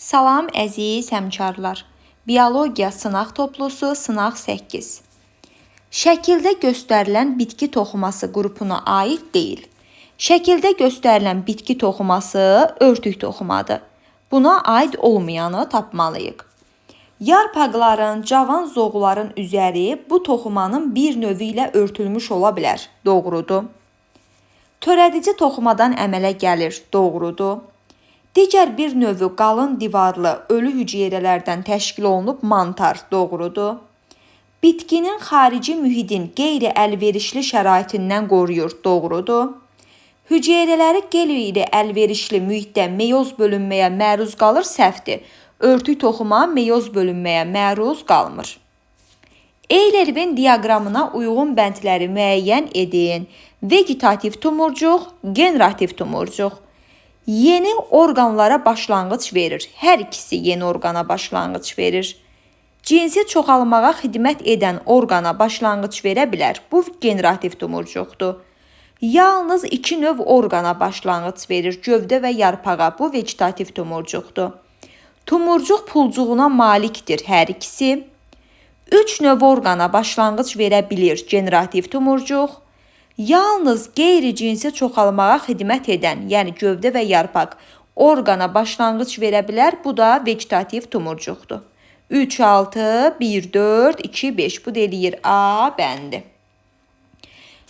Salam əziz həmkarlar. Biologiya sınaq toplusu sınaq 8. Şəkildə göstərilən bitki toxuması qrupuna aid deyil. Şəkildə göstərilən bitki toxuması örtük toxumadır. Buna aid olmayanı tapmalıyıq. Yarpaqların, cavan zoğların üzəri bu toxumanın bir növü ilə örtülmüş ola bilər. Doğrudur. Törədici toxumadan əmələ gəlir. Doğrudur. Digər bir növü qalın divarlı ölü hüceyrələrdən təşkil olunub mantar. Doğrudur. Bitkinin xarici mühitin qeyri-əlverişli şəraitindən qoruyur. Doğrudur. Hüceyrələri qeyri-əlverişli mühitdə meyoz bölünməyə məruz qalır. Səhvdir. Örtük toxuma meyoz bölünməyə məruz qalmır. Eylervin diaqramına uyğun bəndləri müəyyən edin. Vegetativ tumurcuq, generativ tumurcuq. Yeni orqanlara başlanğıc verir. Hər ikisi yeni orqana başlanğıc verir. Cinsi çoxalmağa xidmət edən orqana başlanğıc verə bilər. Bu generativ tumurcuqdur. Yalnız iki növ orqana başlanğıc verir. Gövdə və yarpağa. Bu vegetativ tumurcuqdur. Tumurcuq pulcuğuna malikdir hər ikisi. Üç növ orqana başlanğıc verə bilir. Generativ tumurcuq. Yalnız qeyri-cinsi çoxalmağa xidmət edən, yəni gövdə və yarpaq orqana başlanğıc verə bilər. Bu da vegetativ tumurcuqdur. 3, 6, 1, 4, 2, 5. Bu deyir A bəndi.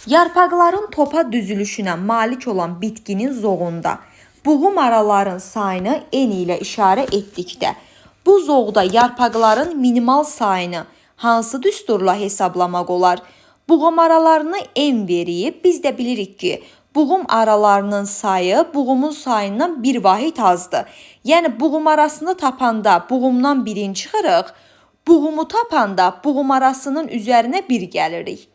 Yarpaqların topa düzülüşünə malik olan bitkinin zoğunda buğum araların sayını N ilə işarə etdikdə, bu zoğda yarpaqların minimal sayını hansı düsturla hesablamaq olar? Buğum aralarını N verib, biz də bilirik ki, buğum aralarının sayı buğumun sayından bir vahid azdır. Yəni, buğum arasını tapanda buğumdan birin çıxırıq, buğumu tapanda buğum arasının üzərinə bir gəlirik.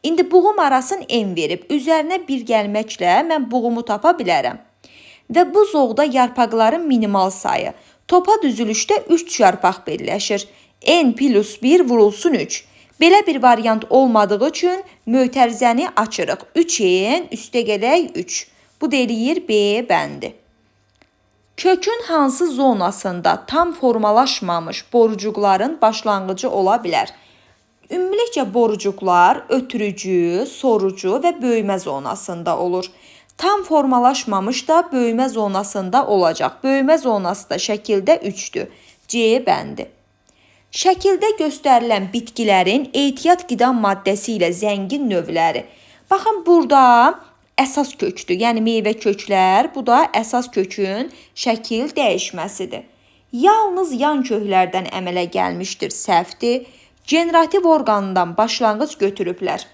İndi buğum arasını N verib, üzərinə bir gəlməklə mən buğumu tapa bilərəm. Və bu zoğda yarpaqların minimal sayı. Topa düzülüşdə 3 yarpaq birləşir. N plus 1 vurulsun 3. Belə bir variant olmadığı üçün mötərizəni açırıq. 3n üstə gələk 3. Bu deyir B bəndi. Kökün hansı zonasında tam formalaşmamış borucuqların başlanğıcı ola bilər? Ümumilikcə borucuqlar ötürücü, sorucu və böyümə zonasında olur. Tam formalaşmamış da böyümə zonasında olacaq. Böyümə zonası da şəkildə 3-dür. C bəndi. Şəkildə göstərilən bitkilərin ehtiyat qida maddəsi ilə zəngin növləri. Baxın, burada əsas kökdür, yəni meyvə köklər, bu da əsas kökün şəkil dəyişməsidir. Yalnız yan köklərdən əmələ gəlmişdir, səhvdir. Generativ orqanından başlanğıc götürüblər.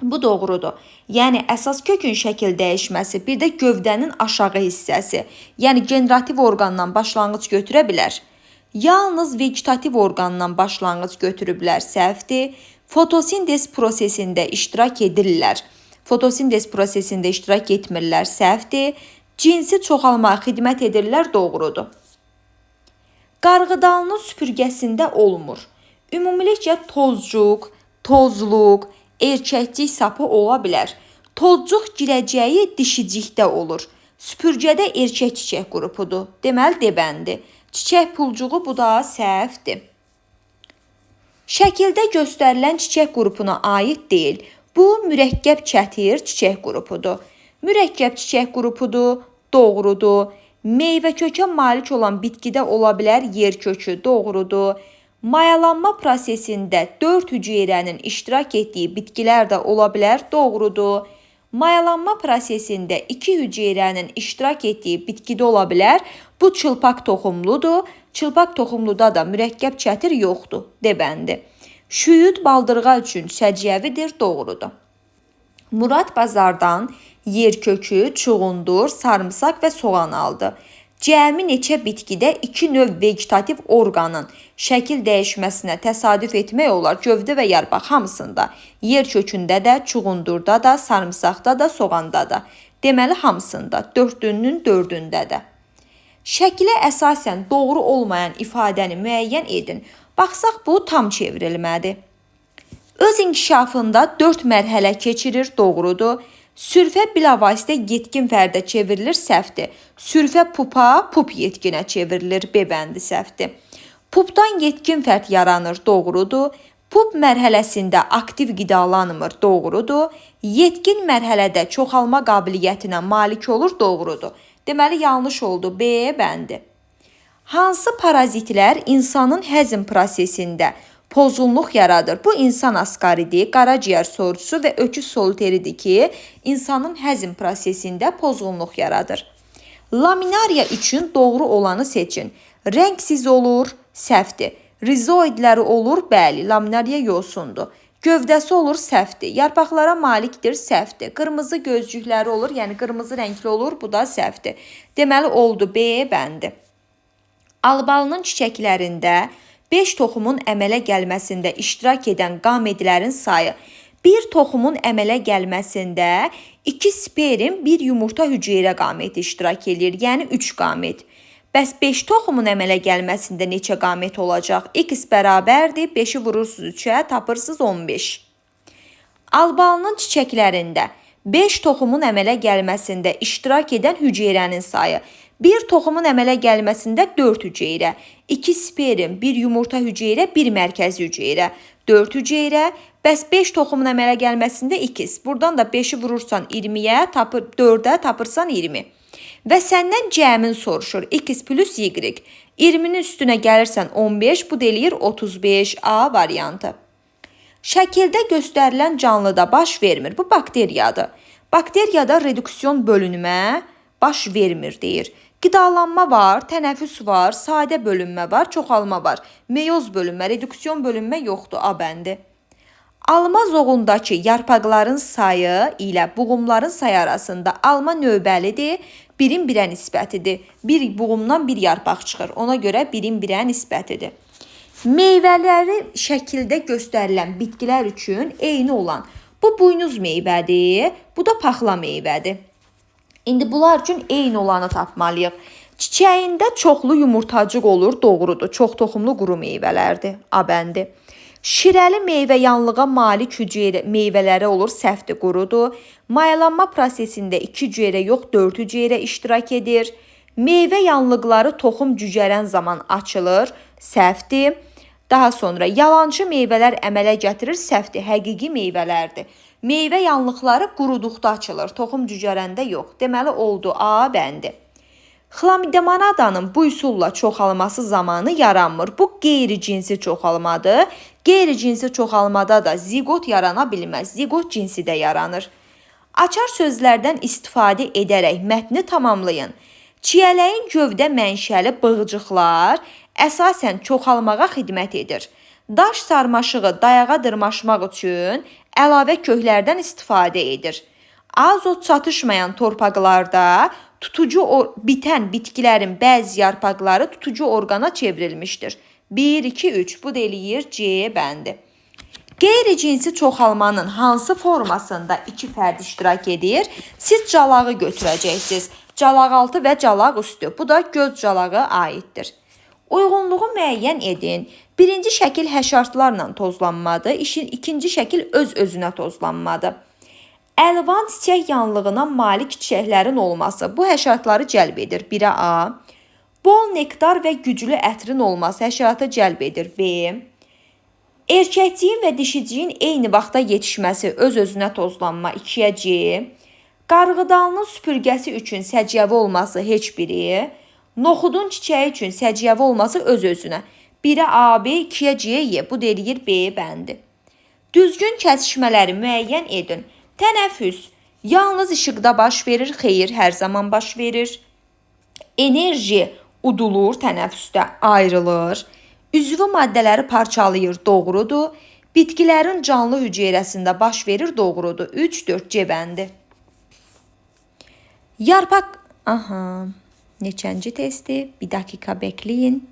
Bu doğrudur. Yəni, əsas kökün şəkil dəyişməsi, bir də gövdənin aşağı hissəsi, yəni generativ orqandan başlanğıc götürə bilər. Yalnız vegetativ orqandan başlanğıc götürüblər, səhvdir. Fotosintez prosesində iştirak edirlər. Fotosintez prosesində iştirak etmirlər, səhvdir. Cinsi çoxalmağa xidmət edirlər, doğrudur. Qarğıdalının süpürgəsində olmur. Ümumilikcə tozcuq, tozluq, erkəkcik sapı ola bilər. Tozcuq girəcəyi dişicikdə olur. Süpürgədə erkək çiçək qrupudur. Deməli, debəndi. Çiçək pulcuğu, bu da səhvdir. Şəkildə göstərilən çiçək qrupuna aid deyil. Bu, mürəkkəb çətir çiçək qrupudur. Mürəkkəb çiçək qrupudur, doğrudur. Meyvə kökə malik olan bitkidə ola bilər yer kökü, doğrudur. Mayalanma prosesində 4 hüceyrənin iştirak etdiyi bitkilər də ola bilər, doğrudur. Mayalanma prosesində 2 hüceyrənin iştirak etdiyi bitkidə ola bilər. Bu çılpaq toxumludur. Çılpaq toxumluda da mürəkkəb çətir yoxdur, debəndi. Şüyüd baldırğa üçün səciyyəvidir, doğrudur. Murad bazardan yer kökü, çuğundur, sarımsaq və soğan aldı. Cəmi neçə bitkidə 2 növ vegetativ orqanın şəkil dəyişməsinə təsadüf etmək olar. Gövdə və yarpaq hamısında, yer kökündə də, çuğundurda da, sarımsaqda da, soğanda da. Deməli, hamısında, 4-ünün 4-ündə də. Şəkilə əsasən doğru olmayan ifadəni müəyyən edin. Baxsaq, bu tam çevrilmədir. Öz inkişafında 4 mərhələ keçirir, doğrudur. Sürfə bilavasitə yetkin fərdə çevrilir, səhvdir. Sürfə pupa, pup yetkinə çevrilir, B bəndi səhvdir. Pupdan yetkin fərd yaranır, doğrudur. Pup mərhələsində aktiv qidalanmır, doğrudur. Yetkin mərhələdə çoxalma qabiliyyətinə malik olur, doğrudur. Deməli, yanlış oldu, B bəndi. Hansı parazitlər insanın həzm prosesində pozğunluq yaradır? Bu insan askaridi, qaraciyər sorusu və öküz solteridir ki, insanın həzm prosesində pozğunluq yaradır. Laminariya üçün doğru olanı seçin. Rəngsiz olur, səhvdir. Rizoidləri olur, bəli, laminariya yosundur. Gövdəsi olur, səhvdir. Yarpaqlara malikdir, səhvdir. Qırmızı gözcükləri olur, yəni qırmızı rəngli olur, bu da səhvdir. Deməli, oldu, B bəndi. Albalının çiçəklərində 5 toxumun əmələ gəlməsində iştirak edən qamedilərin sayı. Bir toxumun əmələ gəlməsində 2 sperm, 1 yumurta hüceyrə qameti iştirak edir, yəni 3 qamet. Bəs 5 toxumun əmələ gəlməsində neçə qamet olacaq? X bərabərdir, 5-i vurursunuz 3-ə, tapırsınız 15. Albalının çiçəklərində 5 toxumun əmələ gəlməsində iştirak edən hüceyrənin sayı. Bir toxumun əmələ gəlməsində 4 hüceyrə, 2 sperm, 1 yumurta hüceyrə, 1 mərkəzi hüceyrə, 4 hüceyrə. Bəs 5 toxumun əmələ gəlməsində 2. Buradan da 5-i vurursan 20-yə, 4-ə tapırsan 20. Və səndən cəmin soruşur, x plus y. 20-nin üstünə gəlirsən 15, bu deyir 35, A variantı. Şəkildə göstərilən canlıda baş vermir. Bu bakteriyadır. Bakteriyada reduksion bölünmə baş vermir, deyir. Qidalanma var, tənəffüs var, sadə bölünmə var, çoxalma var. Meyoz bölünmə, reduksion bölünmə yoxdur, A bəndi. Alma zoğundakı yarpaqların sayı ilə buğumların sayı arasında alma növbəlidir, 1-in 1-ə nisbətidir. Bir buğumdan bir yarpaq çıxır, ona görə 1-in 1-ə nisbətidir. Meyvələri şəkildə göstərilən bitkilər üçün eyni olan, bu buynuz meyvədir, bu da paxla meyvədir. İndi bunlar üçün eyni olanı tapmalıyıq. Çiçəyində çoxlu yumurtacıq olur, doğrudur. Çox toxumlu quru meyvələrdir, A bəndi. Şirəli meyvə yanlığa malik hüceyrə meyvələri olur, səhvdir, qurudur. Mayalanma prosesində 2 hüceyrə yox, 4 hüceyrə iştirak edir. Meyvə yanlıqları toxum cücərən zaman açılır, səhvdir. Daha sonra yalancı meyvələr əmələ gətirir, səhvdir, həqiqi meyvələrdir. Meyvə yanlıqları quruduqda açılır, toxum cücərəndə yox. Deməli, oldu, A bəndi. Xlamidemanadanın bu üsulla çoxalması zamanı yaranmır. Bu qeyri-cinsi çoxalmadır. Qeyri-cinsi çoxalmada da zigot yarana bilməz. Zigot cinsi də yaranır. Açar sözlərdən istifadə edərək mətni tamamlayın. Çiyələyin gövdə mənşəli bığcıqlar əsasən çoxalmağa xidmət edir. Daş sarmaşığı dayağa dırmaşmaq üçün əlavə köklərdən istifadə edir. Azot çatışmayan torpaqlarda bitən bitkilərin bəzi yarpaqları tutucu orqana çevrilmişdir. 1, 2, 3 bu deyir C bəndi. Qeyri-cinsi çoxalmanın hansı formasında 2 fərd iştirak edir? Siz calağı götürəcəksiniz. Calaq altı və calaq üstü. Bu da göz calağı aiddir. Uyğunluğu müəyyən edin. Birinci şəkil həşartlarla tozlanmadır. İkinci şəkil öz-özünə tozlanmadır. Əlvan çiçək yanlığına malik çiçəklərin olması bu həşəratları cəlb edir. 1-ə A. Bol nektar və güclü ətrin olması həşəratı cəlb edir. B. Erkəkciyin və dişiciyin eyni vaxtda yetişməsi öz-özünə tozlanma. 2-yə C. Qarğıdalının süpürgəsi üçün səciyyəvi olması heç biri. Noxudun çiçəyi üçün səciyyəvi olması öz-özünə. 1-ə A, B, 2-yə C, Y. Bu deyir B bəndi. Düzgün kəsişmələri müəyyən edin. Tənəffüs yalnız işıqda baş verir, xeyr, hər zaman baş verir. Enerji udulur, tənəffüsdə ayrılır. Üzvü maddələri parçalayır, doğrudur. Bitkilərin canlı hüceyrəsində baş verir, doğrudur. 3, 4 C bəndi. Yarpaq... Neçənci testi? Bir dakika bekləyin.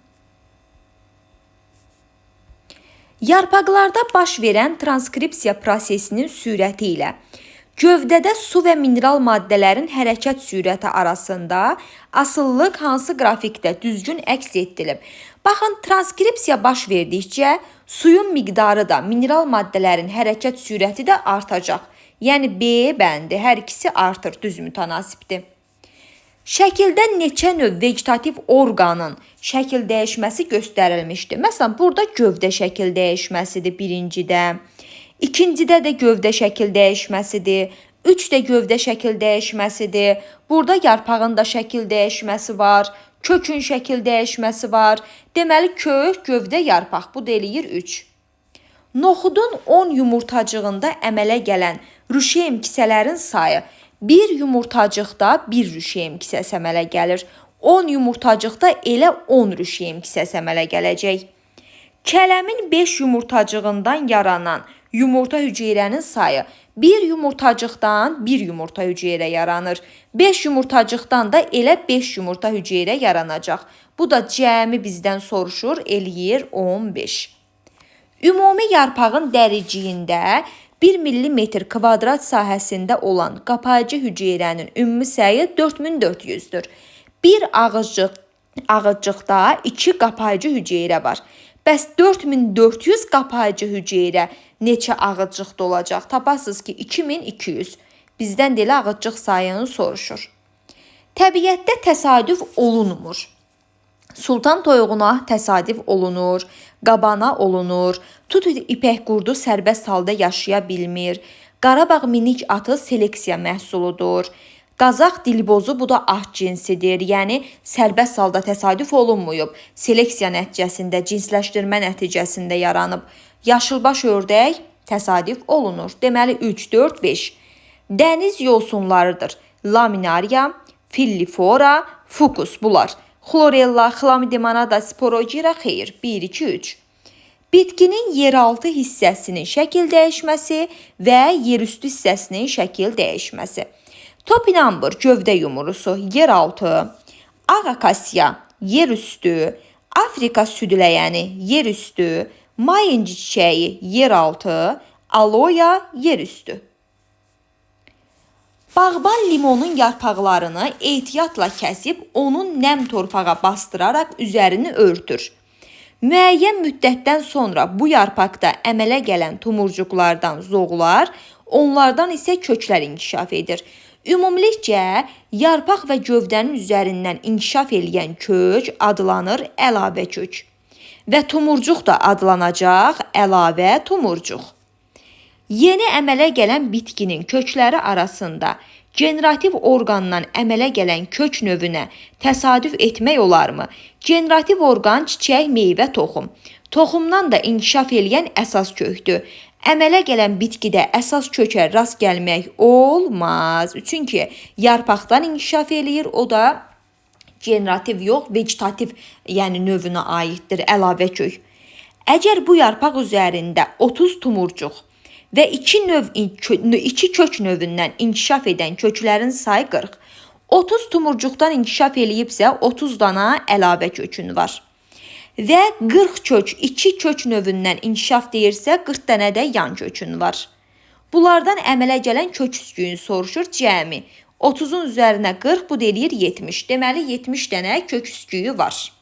Yarpaqlarda baş verən transkripsiya prosesinin sürəti ilə gövdədə su və mineral maddələrin hərəkət sürəti arasında asıllıq hansı qrafikdə düzgün əks etdirilib? Baxın, transkripsiya baş verdikcə suyun miqdarı da, mineral maddələrin hərəkət sürəti də artacaq. Yəni B bəndi hər ikisi artır, düz mütənasibdir. Şəkildə neçə növ vegetativ orqanın şəkil dəyişməsi göstərilmişdir. Məsələn, burada gövdə şəkil dəyişməsidir birincidə, ikincidə də gövdə şəkil dəyişməsidir, 3 də gövdə şəkil dəyişməsidir. Burada yarpağın da şəkil dəyişməsi var, kökün şəkil dəyişməsi var. Deməli, kök, gövdə, yarpaq. Bu da eləyir 3. Noxudun 10 yumurtacığında əmələ gələn rüşeym kisələrin sayı bir yumurtacıqda 1 rüşeym kisəsi əmələ gəlir. 10 yumurtacıqda elə 10 rüşeym kisəsi əmələ gələcək. Kələmin 5 yumurtacığından yaranan yumurta hüceyrənin sayı bir yumurtacıqdan 1 yumurta hüceyrə yaranır. 5 yumurtacıqdan da elə 5 yumurta hüceyrə yaranacaq. Bu da cəmi bizdən soruşur, eləyir 15. Ümumi yarpağın dəriciyində 1 mm kvadrat sahəsində olan qapayıcı hüceyrənin ümumi sayı 4400-dür. Bir ağızcıqda 2 qapayıcı hüceyrə var. Bəs 4400 qapayıcı hüceyrə neçə ağızcıqda olacaq? Tapasınız ki, 2200. Bizdən də elə ağızcıq sayını soruşur. Təbiətdə təsadüf olunmur. Sultan toyuğuna təsadüf olunur, qabana olunur, tut ipək qurdu sərbəst halda yaşaya bilmir, Qarabağ minik atı seleksiya məhsuludur, Qazaq dilbozu bu da at cinsidir, yəni sərbəst halda təsadüf olunmuyub, seleksiya nəticəsində, cinsləşdirmə nəticəsində yaranıb. Yaşılbaş ördək təsadüf olunur. Deməli 3, 4, 5. Dəniz yosunlarıdır. Laminaria, fillifora, fucus bunlar. Xlorella, xlamidimanada, sporogira, xeyr. 1, 2, 3. Bitkinin yeraltı hissəsinin şəkil dəyişməsi və yerüstü hissəsinin şəkil dəyişməsi. Topinambur, gövdə yumrusu, yeraltı. Ağakasiya, yerüstü. Afrika südüləyəni, yerüstü. Mayınci çiçəyi, yeraltı. Aloya, yerüstü. Bağban limonun yarpaqlarını ehtiyatla kəsib, onun nəm torpağa bastıraraq üzərini örtür. Müəyyən müddətdən sonra bu yarpaqda əmələ gələn tumurcuqlardan zoğlar, onlardan isə köklər inkişaf edir. Ümumilikcə, yarpaq və gövdənin üzərindən inkişaf eləyən kök adlanır əlavə kök. Və tumurcuq da adlanacaq əlavə tumurcuq. Yeni əmələ gələn bitkinin kökləri arasında generativ orqandan əmələ gələn kök növünə təsadüf etmək olarmı? Generativ orqan çiçək, meyvə, toxum. Toxumdan da inkişaf eləyən əsas kökdür. Əmələ gələn bitkidə əsas kökə rast gəlmək olmaz. Çünki yarpaqdan inkişaf eləyir, o da generativ yox, vegetativ, yəni növünə aiddir, əlavə kök. Əgər bu yarpaq üzərində 30 tumurcuq və 2 kök növündən inkişaf edən köklərin sayı 40. 30 tumurcuqdan inkişaf eləyibsə 30 dana əlavə kökün var. Və 40 kök 2 kök növündən inkişaf deyirsə 40 dənə də yan kökün var. Bunlardan əmələ gələn kök üsküyünü soruşur cəmi. 30-un üzərinə 40, bu deyir 70. Deməli 70 dənə kök üsküyü var.